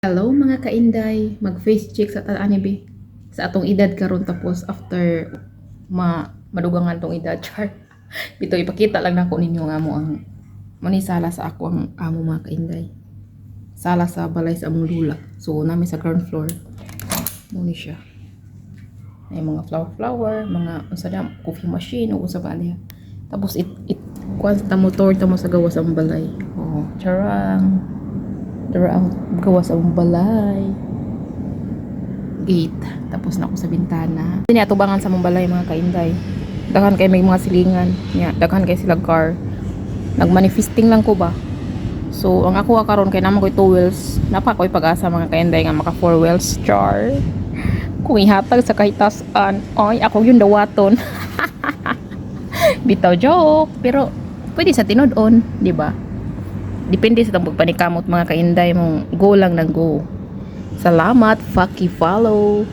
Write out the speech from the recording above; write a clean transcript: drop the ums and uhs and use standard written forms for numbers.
Hello mga kainday, mag-face check sa anibe sa atong edad karon tapos after madugangan tong edad char. Bito ipakita lang nako ninyo nga mo ang manisala sa ako ang amo mga kainday. Sala sa balay sa among lula. So nami sa ground floor. Mo ni siya. May mga flower, mga unsa na coffee machine o unsa ba niya. Tapos kuan ta motor ta mo sa gawas ang balay. Oh, charang. Dara ang gawas ang balay. Gate. Tapos na ako sa bintana. Hindi atubangan sa mong balay mga kainday. Daghan kay may mga silingan. Nya, daghan kay sila car. Nagmanifesting lang ko ba. So, ang ako karon kay naman ko'y 2 wheels. Napa ko'y pag-asa mga kainday nga maka 4 wheels char. Kung ihatag sa kahitasan, ay ako yung dawaton. Bitaw joke. Pero, pwede sa tinod-on, di ba? Depende sa tambog panikamot mga kainday mong go lang ng go. Salamat, fucky follow.